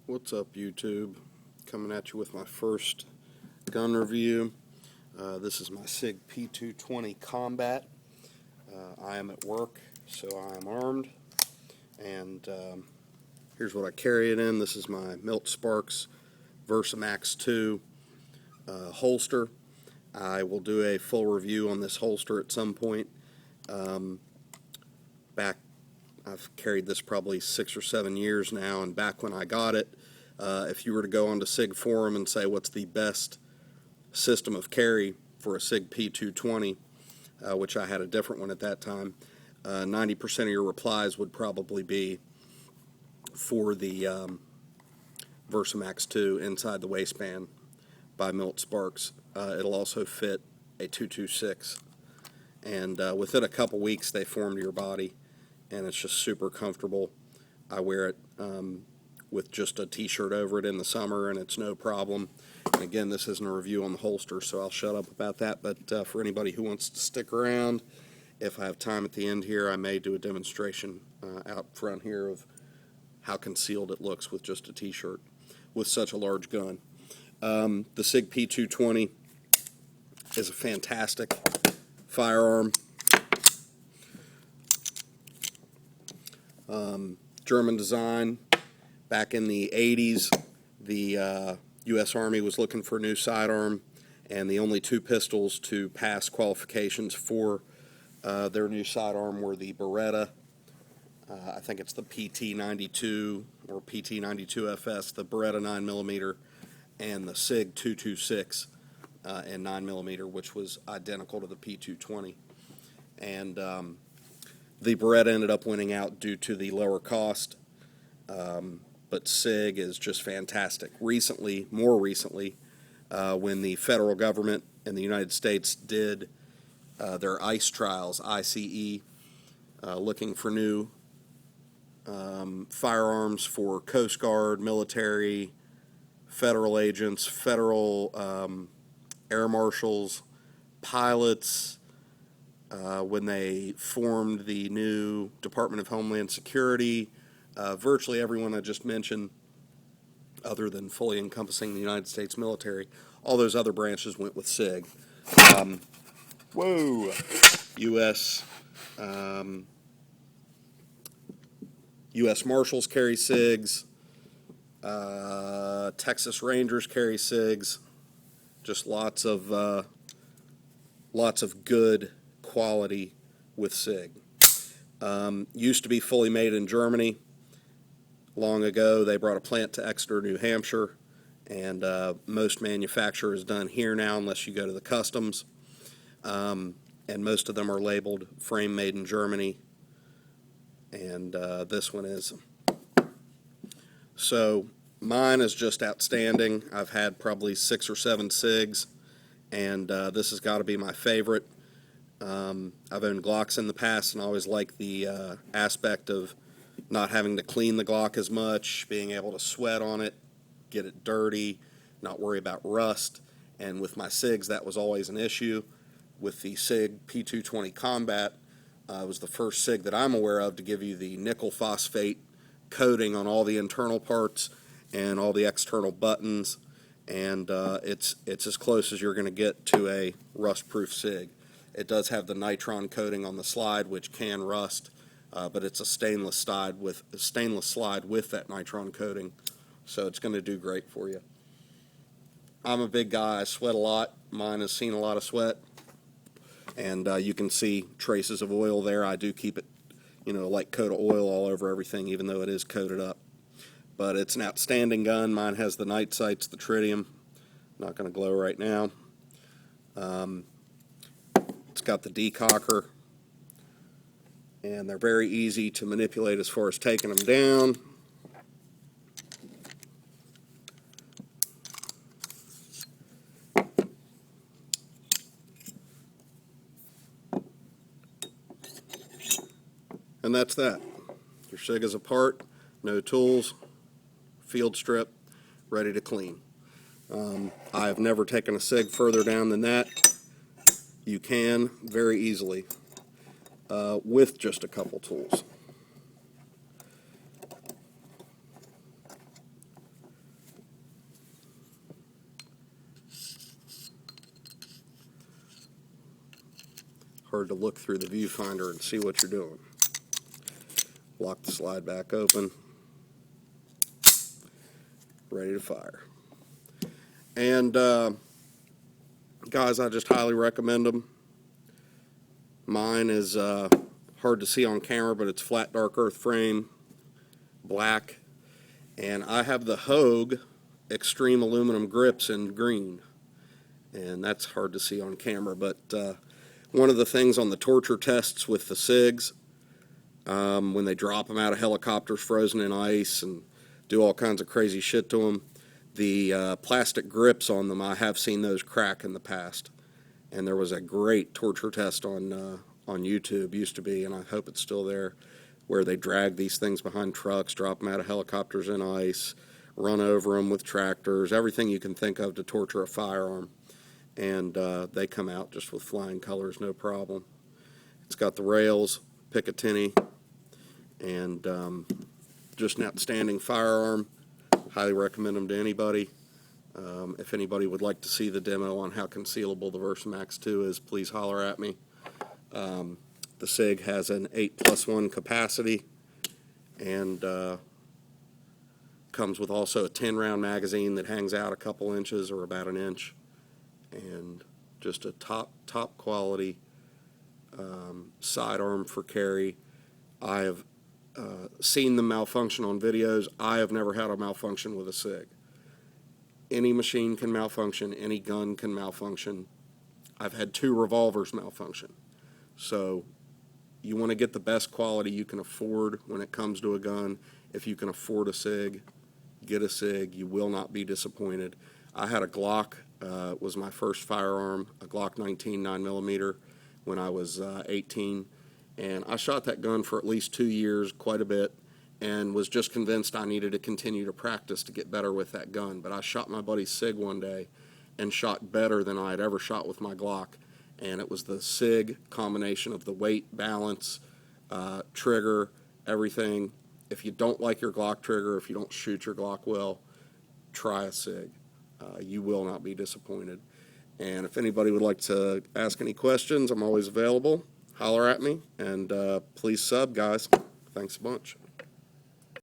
What's up, YouTube? Coming at you with my first gun review. This is my Sig P220 Combat. I am at work, so I am armed, and here's what I carry it in. This is my Milt Sparks Versamax 2 holster. I will do a full review on this holster at some point. I've carried this probably 6 or 7 years now, and back when I got it, if you were to go onto Sig Forum and say what's the best system of carry for a Sig P220, which I had a different one at that time, 90% of your replies would probably be for the Versamax 2 inside the waistband by Milt Sparks. It'll also fit a 226, and within a couple weeks they form to your body, and it's just super comfortable. I wear it with just a t-shirt over it in the summer, and it's no problem. And again, this isn't a review on the holster, so I'll shut up about that. But for anybody who wants to stick around, if I have time at the end here, I may do a demonstration out front here of how concealed it looks with just a t-shirt with such a large gun. The Sig P220 is a fantastic firearm. German design. Back in the 80s, the U.S. Army was looking for a new sidearm, and the only two pistols to pass qualifications for their new sidearm were the Beretta, I think it's the PT92 or PT92FS, the Beretta 9mm, and the Sig 226 and 9mm, which was identical to the P220. And the Beretta ended up winning out due to the lower cost, but Sig is just fantastic. More recently, when the federal government in the United States did their ICE trials, ICE, looking for new firearms for Coast Guard, military, federal agents, federal air marshals, pilots, when they formed the new Department of Homeland Security, virtually everyone I just mentioned, other than fully encompassing the United States military, all those other branches went with Sig. U.S. Marshals carry Sigs, Texas Rangers carry Sigs, just lots of good quality with Sig. Used to be fully made in Germany. Long ago, they brought a plant to Exeter, New Hampshire, and most manufacture is done here now unless you go to the customs. And most of them are labeled frame made in Germany, and this one is. So mine is just outstanding. I've had probably 6 or 7 Sigs, and this has got to be my favorite. I've owned Glocks in the past, and I always like the aspect of not having to clean the Glock as much, being able to sweat on it, get it dirty, not worry about rust. And with my Sigs, that was always an issue. With the Sig P220 Combat, it was the first Sig that I'm aware of to give you the nickel phosphate coating on all the internal parts and all the external buttons, and it's as close as you're going to get to a rust-proof Sig. It does have the nitron coating on the slide, which can rust, but it's a stainless slide with that nitron coating, so it's going to do great for you. I'm a big guy. I sweat a lot. Mine has seen a lot of sweat, and you can see traces of oil there. I do keep it, a light coat of oil all over everything, even though it is coated up. But it's an outstanding gun. Mine has the night sights, the tritium. Not going to glow right now. It's got the decocker, and they're very easy to manipulate as far as taking them down. And that's that. Your Sig is apart, no tools, field strip, ready to clean. I have never taken a Sig further down than that. You can very easily with just a couple tools. hard to look through the viewfinder and see what you're doing. Lock the slide back open. Ready to fire. And guys, I just highly recommend them. Mine is hard to see on camera, but it's flat dark earth frame, black, and I have the Hogue extreme aluminum grips in green, and that's hard to see on camera. But one of the things on the torture tests with the SIGs, when they drop them out of helicopters frozen in ice and do all kinds of crazy shit to them, the plastic grips on them, I have seen those crack in the past. And there was a great torture test on YouTube, used to be, and I hope it's still there, where they drag these things behind trucks, drop them out of helicopters in ice, run over them with tractors, everything you can think of to torture a firearm. And they come out just with flying colors, no problem. It's got the rails, Picatinny, and just an outstanding firearm. Highly recommend them to anybody. If anybody would like to see the demo on how concealable the Versamax 2 is, please holler at me. The SIG has an 8+1 capacity, and comes with also a 10-round magazine that hangs out a couple inches or about an inch, and just a top quality sidearm for carry. I have seen them malfunction on videos. I have never had a malfunction with a SIG. Any machine can malfunction, any gun can malfunction. I've had 2 revolvers malfunction. So you want to get the best quality you can afford when it comes to a gun. If you can afford a SIG, get a SIG. You will not be disappointed. I had a Glock, was my first firearm, a Glock 19 9mm when I was 18. And I shot that gun for at least 2 years, quite a bit, and was just convinced I needed to continue to practice to get better with that gun. But I shot my buddy's SIG one day and shot better than I had ever shot with my Glock. And it was the SIG combination of the weight, balance, trigger, everything. If you don't like your Glock trigger, if you don't shoot your Glock well, try a SIG. You will not be disappointed. And if anybody would like to ask any questions, I'm always available. Holler at me, and please sub, guys. Thanks a bunch.